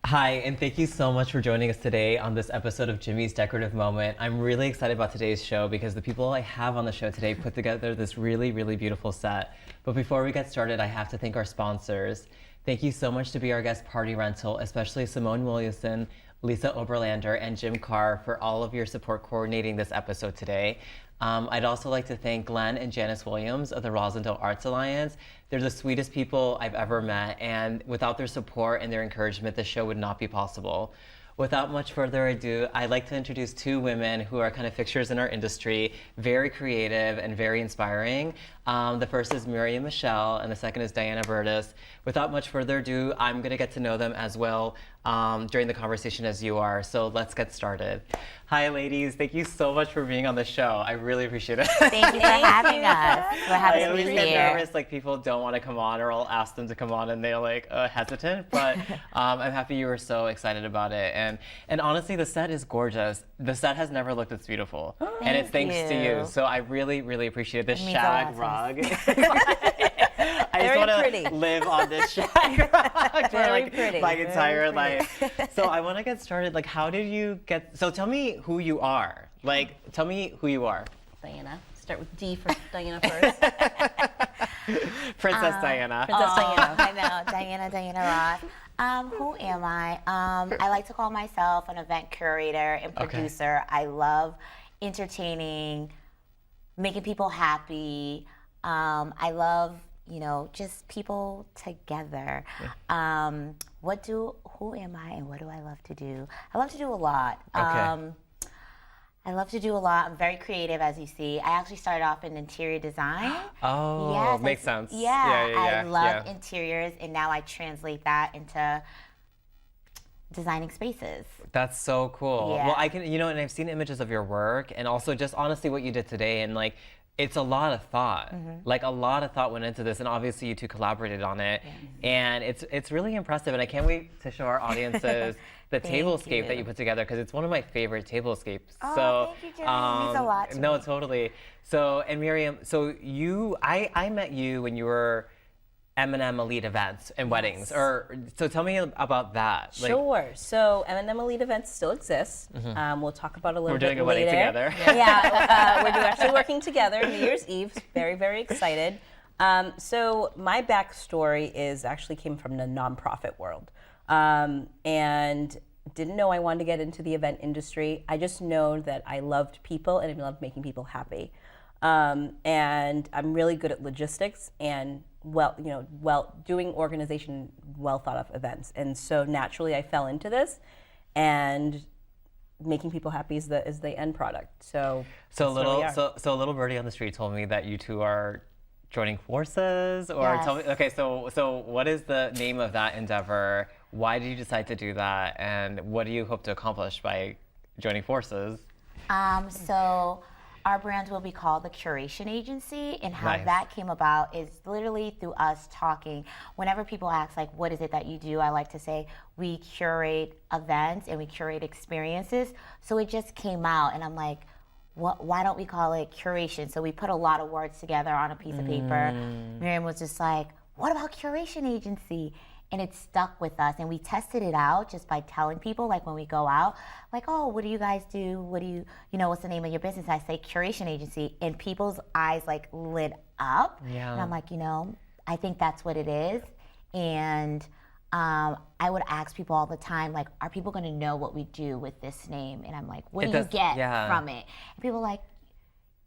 Hi, and thank you so much for joining us today on this episode of Jimmy's Decorative Moment. I'm really excited about today's show because the people I have on the show today put together this really, really beautiful set. But before we get started, I have to thank our sponsors. Thank you so much to Be Our Guest Party Rental, especially Simone Williamson, Lisa Oberlander, and Jim Carr for all of your support coordinating this episode today. I'd also like to thank Glenn and Janice Williams of the Rosendale Arts Alliance. They're the sweetest people I've ever met, and without their support and their encouragement, this show would not be possible. Without much further ado, I'd like to introduce two women who are kind of fixtures in our industry, very creative and very inspiring. The first is Miriam Michelle, and the second is Diana Burtis. Without much further ado, I'm going to get to know them as well during the conversation as you are. So let's get started. Hi, ladies. Thank you so much for being on the show. I really appreciate it. Thank you for having us. We're happy to be here. I always get nervous, like people don't want to come on, or I'll ask them to come on, and they're like hesitant. But I'm happy you were so excited about it. And honestly, the set is gorgeous. The set has never looked this beautiful, and it's thanks to you. So I really, really appreciate this shag rug. I just want to live on this shag rug for like my entire life. So I want to get started. Like, how did you get? So tell me who you are. Like, tell me who you are. Diana. Start with D for Diana first. Princess Diana. Princess Diana. I know, Diana Ross. Who am I? I like to call myself an event curator and producer. I love entertaining, making people happy. I love, just people together. Yeah. Who am I and what do I love to do? I love to do a lot. I love to do a lot. I'm very creative, as you see. I actually started off in interior design. Oh, yes, makes sense. Yeah, I love interiors, and now I translate that into designing spaces. That's so cool. Yeah. Well, I can, and I've seen images of your work, and also just honestly what you did today, and like, it's a lot of thought. Like a lot of thought went into this, and obviously you two collaborated on it, and it's really impressive, and I can't wait to show our audiences the tablescape that you put together, because it's one of my favorite tablescapes. Oh, so, thank you, Jenny. It means a lot to me. No, totally. So, and Miriam, so I met you when you were M&M Elite Events and weddings, so tell me about that. Sure. So M&M Elite Events still exists. We'll talk about it a little bit later. We're doing a wedding together. Yeah, we're actually working together New Year's Eve. Very, very excited. So my backstory actually came from the nonprofit world, and didn't know I wanted to get into the event industry. I just know that I loved people and I loved making people happy, and I'm really good at logistics and doing organization, well thought of events. And so naturally I fell into this, and making people happy is the end product. So a little birdie on the street told me that you two are joining forces, or yes. Tell me. Okay, so what is the name of that endeavor? Why did you decide to do that, and what do you hope to accomplish by joining forces? So our brand will be called the Curation Agency, and how that came about is literally through us talking. Whenever people ask, like, what is it that you do, I like to say we curate events and we curate experiences. So it just came out, and I'm like, why don't we call it curation? So we put a lot of words together on a piece of paper. Miriam was just like, what about Curation Agency? And it stuck with us, and we tested it out just by telling people, like when we go out, like, oh, what do you guys do? What do you what's the name of your business? I say Curation Agency, and people's eyes like lit up. Yeah. And I'm like, I think that's what it is. And I would ask people all the time, like, are people gonna know what we do with this name? And I'm like, what do you get from it? And people are like,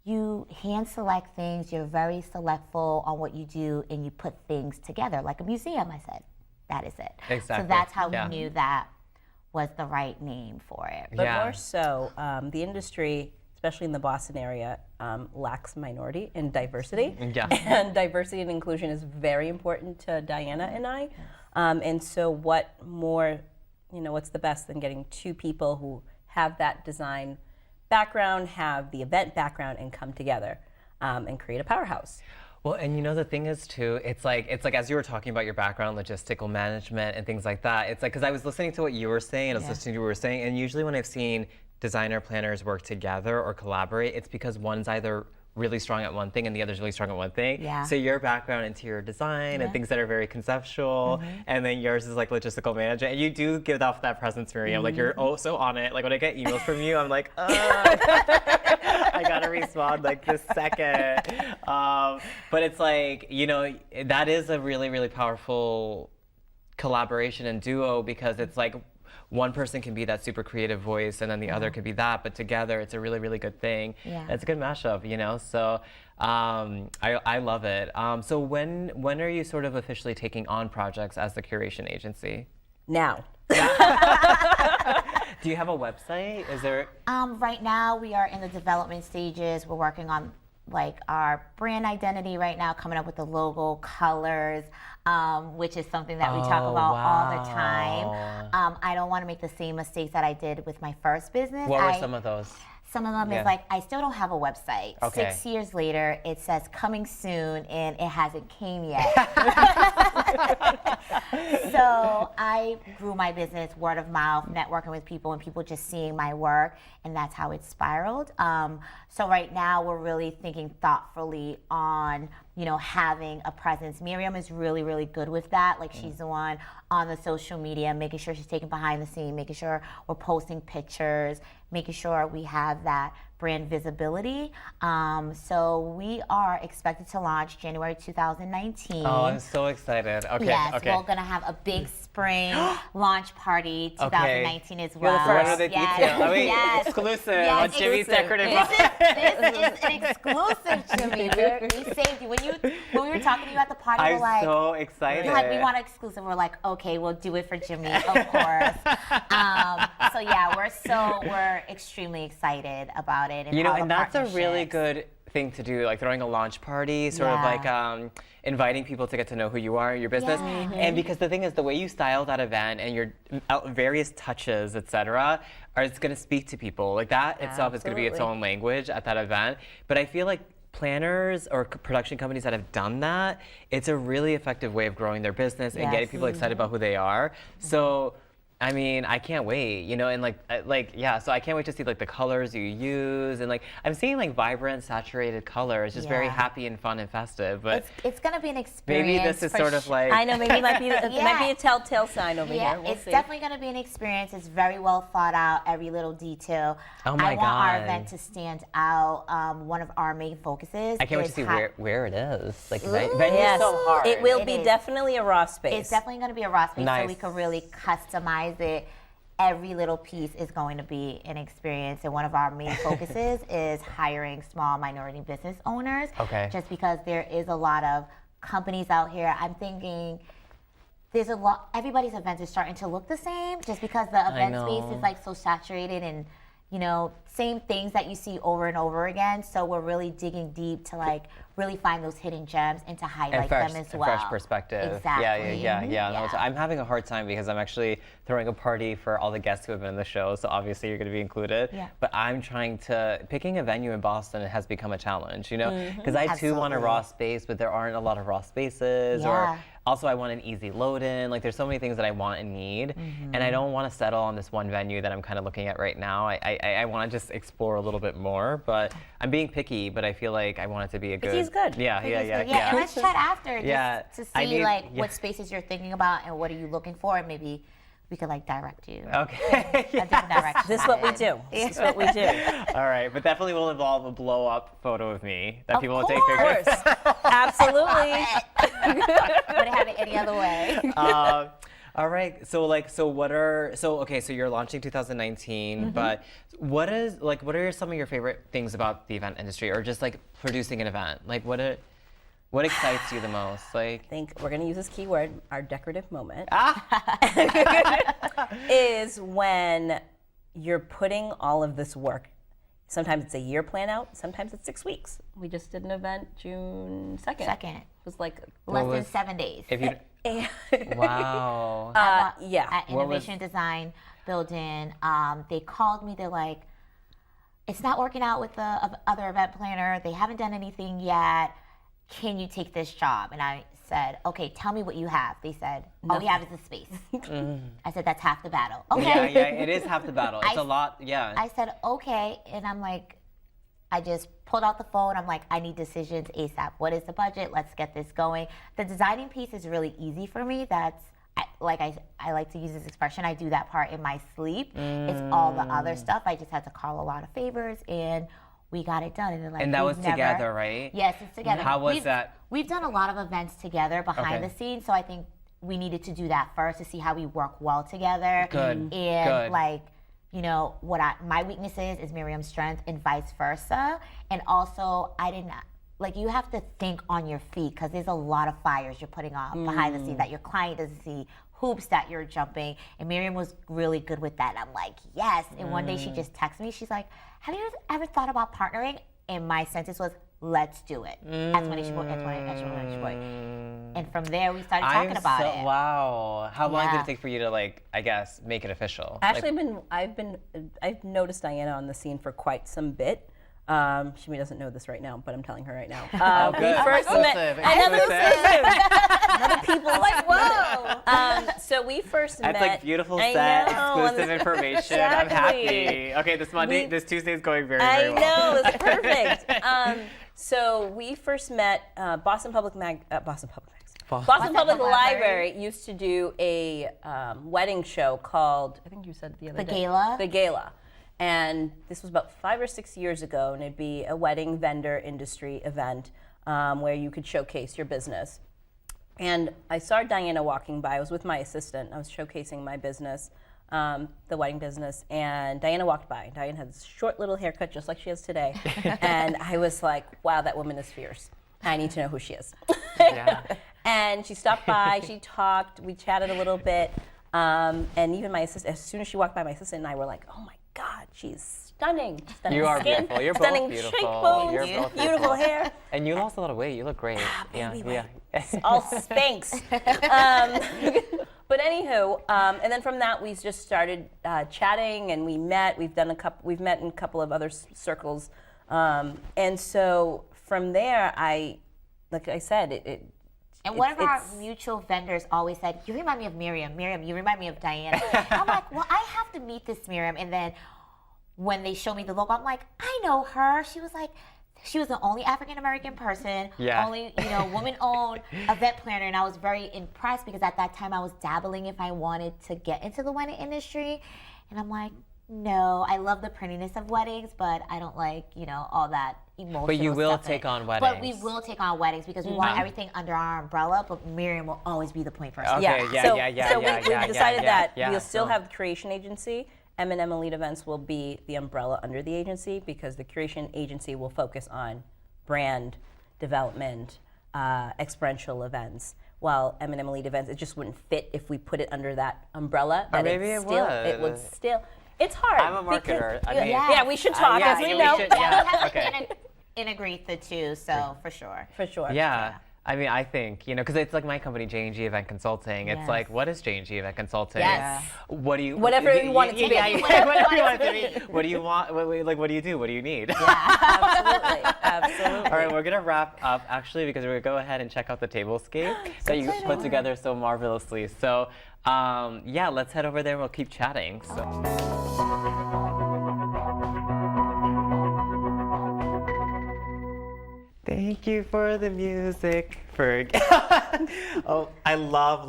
you hand select things, you're very selectful on what you do, and you put things together, like a museum. I said, that is it. Exactly. So that's how we knew that was the right name for it. But more so, the industry, especially in the Boston area, lacks minority and diversity. Yeah. And diversity and inclusion is very important to Diana and I. And so what more, what's the best than getting two people who have that design background, have the event background, and come together and create a powerhouse. Well, and the thing is too, it's like as you were talking about your background, logistical management and things like that, it's like, because I was listening to what you were saying, and I was listening to what you were saying, and usually when I've seen designer planners work together or collaborate, it's because one's either really strong at one thing and the other's really strong at one thing. Yeah. So your background, interior design and things that are very conceptual, and then yours is like logistical management. And you do give off that presence, Miriam. Like you're so on it. Like when I get emails from you, I'm like, I gotta respond like this second. But it's like, you know, that is a really, really powerful collaboration and duo, because it's like one person can be that super creative voice and then the other could be that, but together it's a really, really good thing. Yeah. It's a good mashup, you know? So I love it. So when are you sort of officially taking on projects as the curation agency? Now. Do you have a website? Is there? Right now we are in the development stages. We're working on like our brand identity right now, coming up with the logo, colors, which is something that we talk about all the time. I don't want to make the same mistakes that I did with my first business. What were some of those? Some of them is like, I still don't have a website. Okay. 6 years later, it says coming soon, and it hasn't came yet. So I grew my business word of mouth, networking with people, and people just seeing my work, and that's how it spiraled. So right now, we're really thinking thoughtfully on, you know, having a presence. Miriam is really, really good with that. Like she's the one on the social media, making sure she's taking behind the scene, making sure we're posting pictures, making sure we have that brand visibility. So we are expected to launch January 2019. Oh, I'm so excited. Okay. Yes, okay. we're gonna have a big spring launch party 2019 as well. What are the Yes. details? I mean, Yes. exclusive Yes, on Jimmy's Decorative. This is an exclusive, Jimmy. We saved you. When we were talking to you at the party, we're I'm like, so excited. you're like, we want exclusive. We're like, okay, we'll do it for Jimmy, of course. So yeah, we're extremely excited about it. And You know, all the and that's a really partnerships. good thing to do, like throwing a launch party, sort of like inviting people to get to know who you are, your business. Yeah. And because the thing is, the way you style that event and your various touches, etc., it's going to speak to people. Like that itself is going to be its Absolutely. own language at that event. But I feel like planners or production companies that have done that, it's a really effective way of growing their business and getting Yes. people excited about who they are. So I mean, I can't wait, you know, and yeah, so I can't wait to see like the colors you use, and like I'm seeing like vibrant, saturated colors, just very Yeah. happy and fun and festive. But It's gonna be an experience. maybe this is for sort of like I know, maybe it might be, it Yeah. might be a telltale sign over Yeah, here. We'll it's see. definitely going to be an experience. It's very well thought out, every little detail. Oh my I want our God. event to stand out. One of our main focuses I can't wait is to see hi- where it is. Like Ooh. venue's Yes, so hard. it will It be is. definitely a raw space. It's definitely going to be a raw space, so we Nice. can really customize it. Every little piece is going to be an experience, and one of our main focuses is hiring small minority business owners. Okay. Just because there is a lot of companies out here, I'm thinking there's a lot. Everybody's event is starting to look the same, just because the event space know. is like so saturated and, you know, same things that you see over and over again. So we're really digging deep to like really find those hidden gems and to highlight and fresh, them as a well. fresh perspective. Exactly. Yeah. No, Yeah. I'm having a hard time because I'm actually throwing a party for all the guests who have been on the show. So obviously you're going to be included. Yeah. But I'm trying to picking a venue in Boston has become a challenge. You know, because I too want a Absolutely. raw space, but there aren't a lot of raw spaces. Yeah. Or also I want an easy load in. Like there's so many things that I want and need, and I don't want to settle on this one venue that I'm kind of looking at right now. I want to just explore a little bit more, but I'm being picky. But I feel like I want it to be a good. Picky's good. Yeah. Yeah, and let's chat after just Yeah, to see I need- like yeah. what spaces you're thinking about and what are you looking for, and maybe we could like direct you Okay. a different direction. This is what we do. This is what we do. All right, but definitely will involve a blow up photo of me that Of people will take Of pictures. course. Absolutely. Wouldn't have it any other way. All right, so you're launching 2019, but what are some of your favorite things about the event industry, or just like producing an event? Like what excites you the most? Like I think we're going to use this keyword, our decorative moment, ah, is when you're putting all of this work. Sometimes it's a year plan out, sometimes it's 6 weeks. We just did an event June 2nd. Second, It was like, less was- than 7 days. if you wow. yeah. At What was- Innovation Design Building, they called me. They're like, "It's not working out with the other event planner. They haven't done anything yet. Can you take this job?" And I said, "Okay, tell me what you have." They said, "All we have is a space." I said, "That's half the battle." Okay. Yeah, it is half the battle. It's a lot. Yeah. I said, "Okay," and I'm like, I just pulled out the phone. I'm like, I need decisions ASAP. What is the budget? Let's get this going. The designing piece is really easy for me. I like to use this expression, I do that part in my sleep. It's all the other stuff. I just had to call a lot of favors, and we got it done. And that was together, right? Yes, it's together. How was that? We've done a lot of events together behind the scenes, so I think we needed to do that first to see how we work well together. Good. And like, you know, my weakness is Miriam's strength, and vice versa. And also, you have to think on your feet, because there's a lot of fires you're putting on behind the scenes that your client doesn't see, hoops that you're jumping. And Miriam was really good with that. And I'm like, yes. And one day she just texted me. She's like, have you ever thought about partnering? And my sentence was, let's do it. Exclamation point, exclamation point. And from there, we started talking about it. Wow. How long did it take for you to, like, I guess, make it official? Actually, I've noticed Diana on the scene for quite some bit. She doesn't know this right now, but I'm telling her right now. Good. We first met. Another people like, whoa. So we first met. That's like beautiful set, exclusive information. I'm happy. Okay, this Tuesday is going very, very well. I know, it's perfect. So we first met. Boston Public Library used to do a wedding show called, I think you said the other day. Gala. The Gala. And this was about 5 or 6 years ago, and it'd be a wedding vendor industry event where you could showcase your business. And I saw Diana walking by. I was with my assistant. I was showcasing my business, the wedding business, and Diana walked by. Diana had this short little haircut just like she has today. And I was like, wow, that woman is fierce. I need to know who she is. Yeah. And she stopped by, she talked, we chatted a little bit, and even my assistant, as soon as she walked by, my assistant and I were like, oh my God, she's stunning. Stunning You are skin, beautiful. You're both stunning beautiful. cheekbones, You're both beautiful hair. And you lost a lot of weight. You look great. Baby, all Spanx. But anywho, and then from that we just started chatting, and we met. We've met in a couple of other circles, and so from there, like I said, And one of our mutual vendors always said, you remind me of Miriam. Miriam, you remind me of Diana. I'm like, well, I have to meet this Miriam. And then when they show me the logo, I'm like, I know her. She was the only African-American person, only, woman-owned event planner. And I was very impressed because at that time I was dabbling if I wanted to get into the wedding industry. And I'm like, no, I love the prettiness of weddings, but I don't like, all that emotional But you will stuff take on weddings. But we will take on weddings because we want everything under our umbrella, but Miriam will always be the point person. Okay, So we decided that we'll still So- have the Curation Agency. M&M Elite Events will be the umbrella under the agency, because the Curation Agency will focus on brand development, experiential events, while M&M Elite Events, it just wouldn't fit if we put it under that umbrella. Or maybe it would. It would still. It's hard. I'm a marketer. Yeah, we should talk. yeah, as we we know. should, We yeah. have to Okay. integrate the two, so for sure. For sure. Yeah. I mean, I think, because it's like my company, JNG Event Consulting. It's Yes. like, what is JNG Event Consulting? Yes. What do you... Whatever you want it to be. Whatever you want it to be. What do you want? What do you do? What do you need? Absolutely. Absolutely. All right, we're going to wrap up, actually, because we're going to go ahead and check out the tablescape that you put together so marvelously. So, let's head over there and we'll keep chatting. So. Thank you for the music. Oh, I love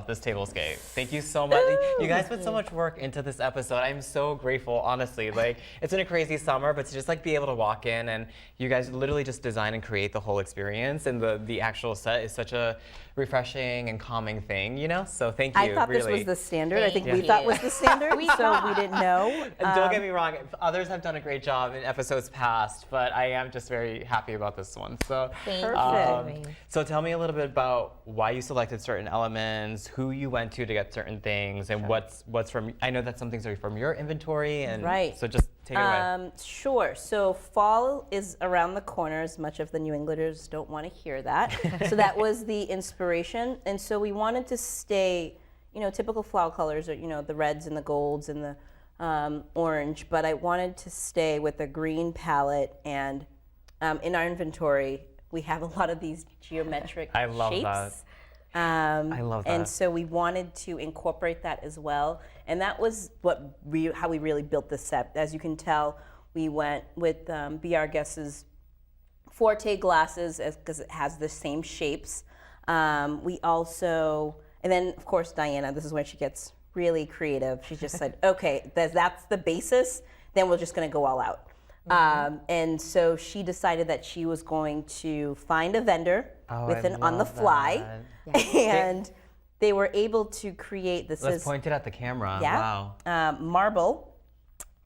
this tablescape. Thank you so much. You guys put so much work into this episode. I'm so grateful, honestly. Like, it's been a crazy summer, but to just be able to walk in and you guys literally just design and create the whole experience, and the actual set is such a refreshing and calming thing, So thank you. I thought really. this was the standard. I think Thank we you. thought was the standard, We so thought. we didn't know. And don't get me wrong, others have done a great job in episodes past, but I am just very happy about this one. So, Perfect. so tell me a little bit about why you selected certain elements, who you went to get certain things, and what's from. I know that some things are from your inventory, and Right. so just take it away. Sure. So fall is around the corner, as much of the New Englanders don't want to hear that. So that was the inspiration. And so we wanted to stay, typical flower colors are, the reds and the golds and the orange, but I wanted to stay with a green palette. And in our inventory, we have a lot of these geometric I love shapes. that. I love that. And so we wanted to incorporate that as well. And that was how we really built this set. As you can tell, We went with Be Our Guest's Forte glasses because it has the same shapes. We also, and then of course Diana, this is where she gets really creative. She just said, okay, that's the basis, then we're just gonna go all out. And so she decided that she was going to find a vendor with an on the fly, and they were able to create this. Let's point it at the camera. Yeah, Wow. Marble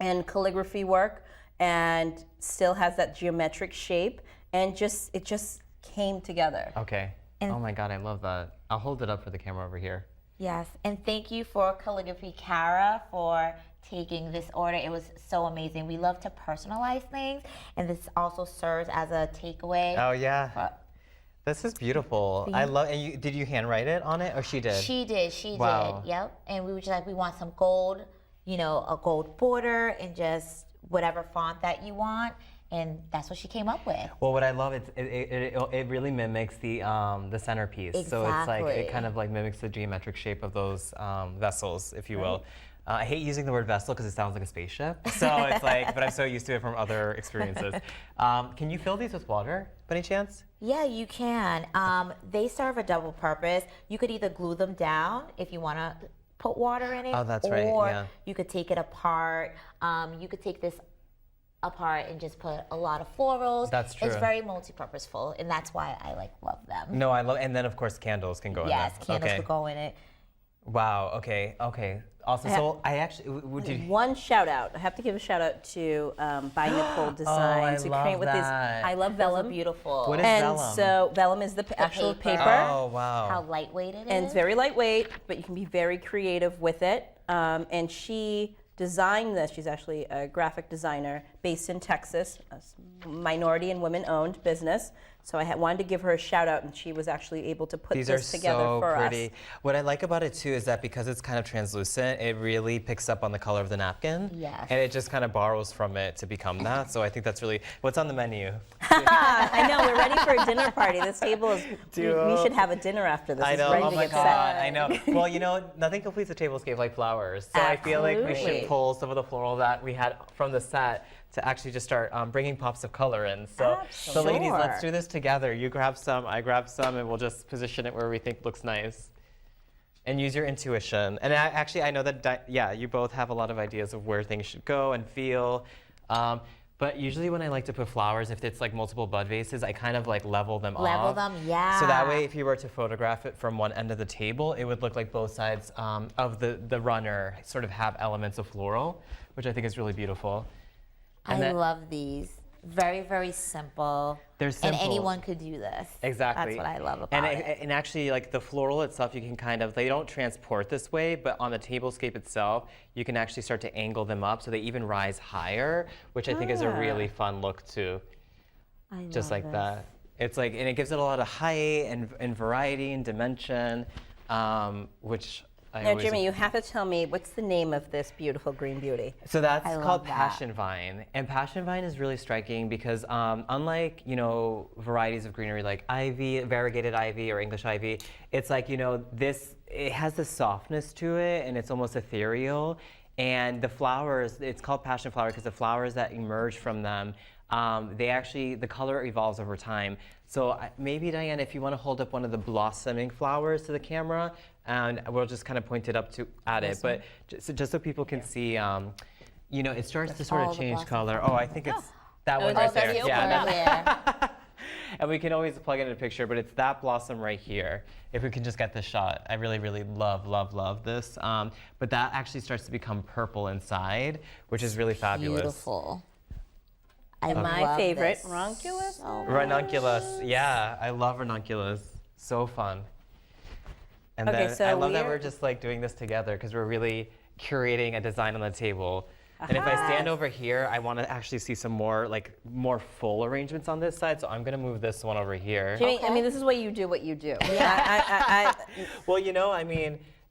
and calligraphy work, and still has that geometric shape, and it just came together. Okay. Oh my God, I love that. I'll hold it up for the camera over here. Yes, and thank you for Calligraphy Cara for taking this order. It was so amazing. We love to personalize things, and this also serves as a takeaway. Oh yeah. This is beautiful. I love. And did you handwrite it on it, or she did? She did. Wow. Yep. And we were just like, we want some gold, a gold border, and just whatever font that you want. And that's what she came up with. Well, what I love it really mimics the centerpiece. Exactly. So it's like it kind of like mimics the geometric shape of those vessels, if you will. I hate using the word vessel because it sounds like a spaceship. So it's like, but I'm so used to it from other experiences. Can you fill these with water, by any chance? Yeah, you can. They serve a double purpose. You could either glue them down if you want to put water in it. Oh, that's right. Or Yeah. you could take it apart. You could take this apart and just put a lot of florals. That's true. It's very multi-purposeful, and that's why I love them. No, I love, and then of course candles can go in there. Yes, candles could go in it. Wow. Okay. Awesome. So I actually One shout out. I have to give a shout out to By Nicole Designs. I love with these. that. I love Those are vellum. beautiful. What is And vellum? so vellum is the actual paper. paper. Oh wow. How lightweight it is. And it's very lightweight, but you can be very creative with it. And she designed this. She's actually a graphic designer based in Texas, a minority and women-owned business. So I wanted to give her a shout out, and she was actually able to put These this are together so for pretty. us. What I like about it too is that because it's kind of translucent, it really picks up on the color of the napkin. Yes. And it just kind of borrows from it to become that. So I think that's really, what's on the menu? I know, we're ready for a dinner party. This table is, we should have a dinner after this. I It's know, ready oh to my get God, set. I know. Well, nothing completes a table-scape like flowers. So I feel like we Absolutely. should pull some of the floral that we had from the set to actually just start bringing pops of color in. So ladies, let's do this together. You grab some, I grab some, and we'll just position it where we think looks nice. And use your intuition. And I know that, you both have a lot of ideas of where things should go and feel. But usually when I like to put flowers, if it's like multiple bud vases, I kind of like level them off. Level them, yeah. So that way, if you were to photograph it from one end of the table, it would look like both sides of the runner sort of have elements of floral, which I think is really beautiful. And I love these. Very, very simple. They're simple. And anyone could do this. Exactly. That's what I love about it. And actually, like the floral itself, you can kind of, they don't transport this way, but on the tablescape itself, you can actually start to angle them up so they even rise higher, which I think is a really fun look too. Just like that. It's like, and it gives it a lot of height and variety and dimension, which Now, Jimmy, you have to tell me, what's the name of this beautiful green beauty? So that's I called love that. Passion Vine. And Passion Vine is really striking because unlike, varieties of greenery like ivy, variegated ivy or English ivy, it's like, it has this softness to it and it's almost ethereal. And the flowers, it's called passion flower because the flowers that emerge from them, the color evolves over time. So maybe, Diane, if you want to hold up one of the blossoming flowers to the camera, and we'll just kind of point it up at it. But just so people can see, it starts to sort of change color. Oh, I think it's that one right there. Yeah. And we can always plug it in a picture, but it's that blossom right here. If we can just get the shot. I really, really love, love, love this. But that actually starts to become purple inside, which is really fabulous. Beautiful. And my favorite, this. ranunculus. Ranunculus, yeah, I love ranunculus. So fun. And Okay, then so I love that we're- we're just like doing this together because we're really curating a design on the table. And if I stand over here, I want to actually see some more full arrangements on this side. So I'm gonna move this one over here. Jimmy, I mean, this is what you do. Yeah. Well,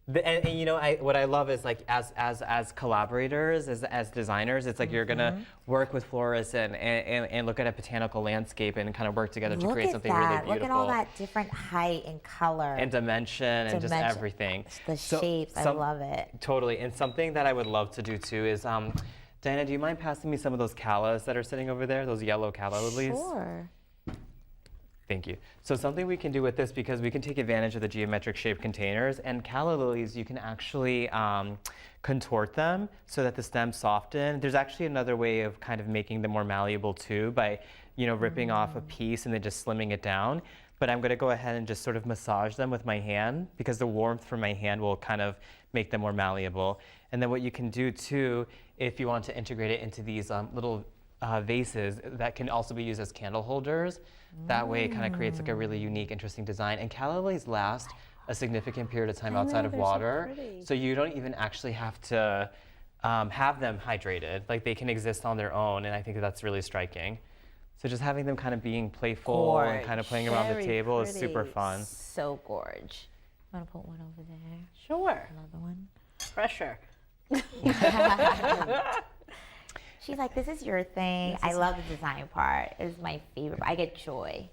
what I love is like as collaborators, as designers, it's like you're gonna work with florists and look at a botanical landscape and kind of work together to create something really beautiful. Look at all that different height and color. And dimension and just everything. The shapes, I love it. Totally. And something that I would love to do too is Diana, do you mind passing me some of those callas that are sitting over there, those yellow calla lilies? Sure. Thank you. So something we can do with this, because we can take advantage of the geometric shaped containers, and calla lilies, you can actually contort them so that the stems soften. There's actually another way of kind of making them more malleable too, by ripping off a piece and then just slimming it down. But I'm gonna go ahead and just sort of massage them with my hand, because the warmth from my hand will kind of make them more malleable. And then what you can do too, if you want to integrate it into these little vases that can also be used as candle holders. That way it kind of creates like a really unique, interesting design. And calla lilies last a significant period of time outside of water. So you don't even actually have to have them hydrated. Like they can exist on their own, and I think that's really striking. So just having them kind of being playful and kind of playing around the table is super fun. So gorge. I'm gonna put one over there. Sure. Another one. Pressure. She's like, this is your thing. I love the design part. It's my favorite. I get joy.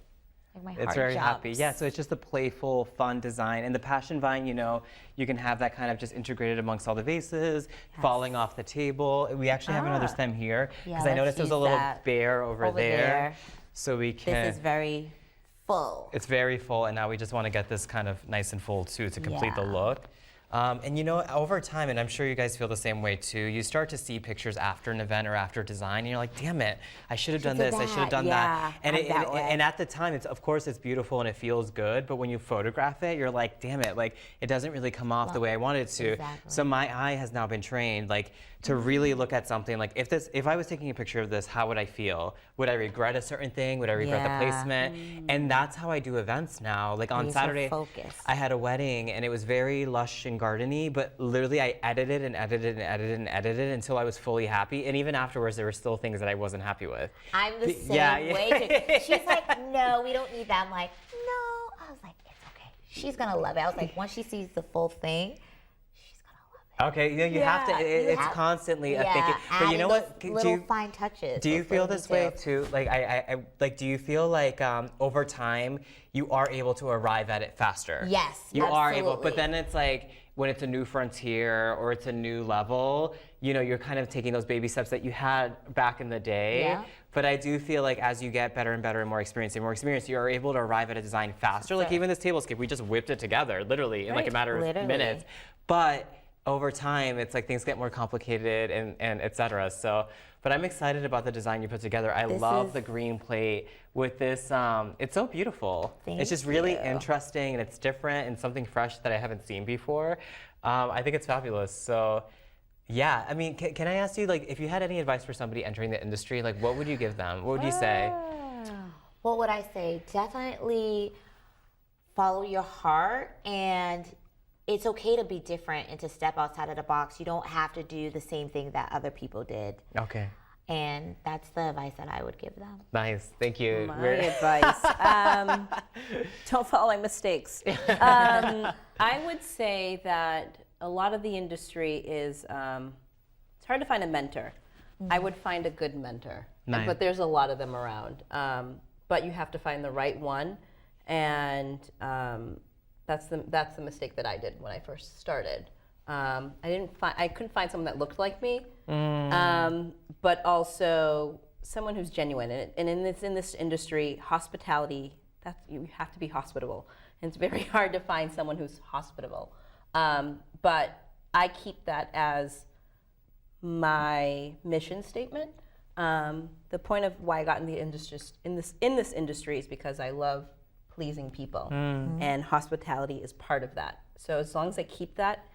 Like my heart It's very jumps. happy. Yeah, so it's just a playful, fun design. And the passion vine, you can have that kind of just integrated amongst all the vases, falling off the table. We actually have another stem here, because I noticed there's a little bear over there. So we can. This is very full. It's very full, and now we just want to get this kind of nice and full too to complete the look. And over time, and I'm sure you guys feel the same way too, you start to see pictures after an event or after design, and you're like, damn it, I should have done this, I should have done that. And at the time, of course it's beautiful and it feels good, but when you photograph it, you're like, damn it, like it doesn't really come off the way I wanted it to. Exactly. So my eye has now been trained, like, to really look at something like, if I was taking a picture of this, how would I feel? Would I regret a certain thing? Would I regret the placement? And that's how I do events now. Like on Saturday, I had a wedding, and it was very lush and gardeny, but literally I edited and edited and edited and edited until I was fully happy. And even afterwards, there were still things that I wasn't happy with. I'm the same way too. She's like, no, we don't need that. I'm like, no. I was like, it's okay. She's gonna love it. I was like, once she sees the full thing, okay, you have to. It's constantly a thinking. But you know what? Little fine touches. Do you feel this way too? Like like, do you feel like over time you are able to arrive at it faster? Yes, you are able. But then it's like when it's a new frontier or it's a new level, you're kind of taking those baby steps that you had back in the day. Yeah. But I do feel like as you get better and better and more experience, you are able to arrive at a design faster. Like even this tablescape, we just whipped it together, literally, in like a matter of minutes. But over time, it's like things get more complicated and et cetera. So, but I'm excited about the design you put together. I love the green plate with this. It's so beautiful. It's just really interesting, and it's different and something fresh that I haven't seen before. I think it's fabulous. So, yeah, I mean, can I ask you, like, if you had any advice for somebody entering the industry, like, what would you give them? What would you say? What would I say? Definitely follow your heart, and it's okay to be different and to step outside of the box. You don't have to do the same thing that other people did. Okay. And that's the advice that I would give them. Nice, thank you. My advice, don't follow my mistakes. I would say that a lot of the industry is, it's hard to find a mentor. I would find a good mentor, but there's a lot of them around. But you have to find the right one, and that's the mistake that I did when I first started. I couldn't find someone that looked like me, but also someone who's genuine. And in this industry, hospitality, you have to be hospitable. And it's very hard to find someone who's hospitable. But I keep that as my mission statement. The point of why I got in the industry, in this industry, is because I love pleasing people, and hospitality is part of that. So as long as I keep that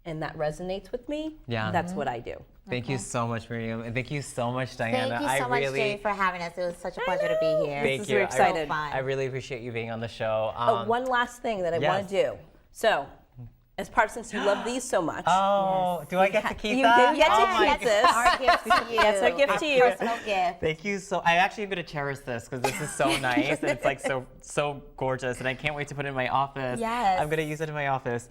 and that resonates with me, that's what I do. Thank you so much, Miriam, and thank you so much, Diana. Thank you so much, Jamie, for having us. It was such a pleasure to be here. Thank you. We're excited. I really appreciate you being on the show. One last thing that I want to do. So, as part, since you love these so much. Oh, do I get to keep that? You get to keep this. Our gift to you. That's our gift to you. Personal gift. Thank you so. I actually am going to cherish this because this is so nice and it's like so gorgeous, and I can't wait to put it in my office. Yes. I'm going to use it in my office.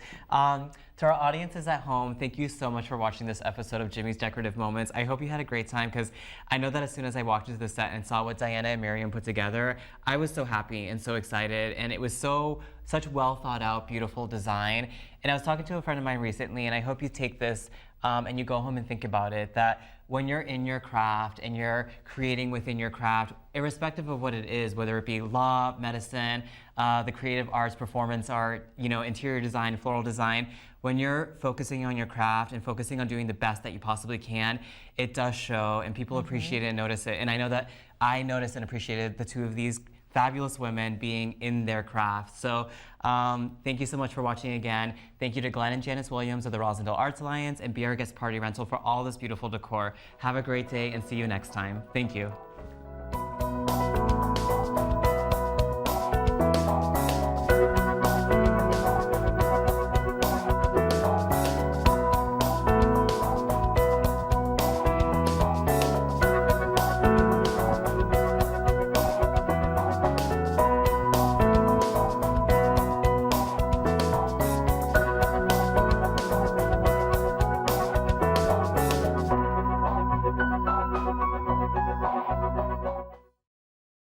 To our audiences at home, thank you so much for watching this episode of Jimmy's Decorative Moments. I hope you had a great time because I know that as soon as I walked into the set and saw what Diana and Miriam put together, I was so happy and so excited, and it was such well thought out, beautiful design. And I was talking to a friend of mine recently, and I hope you take this and you go home and think about it, that when you're in your craft and you're creating within your craft, irrespective of what it is, whether it be law, medicine, the creative arts, performance art, interior design, floral design, when you're focusing on your craft and focusing on doing the best that you possibly can, it does show and people appreciate it and notice it. And I know that I noticed and appreciated the two of these fabulous women being in their craft. So thank you so much for watching again. Thank you to Glenn and Janice Williams of the Rosendale Arts Alliance and Be Our Guest Party Rental for all this beautiful decor. Have a great day and see you next time. Thank you.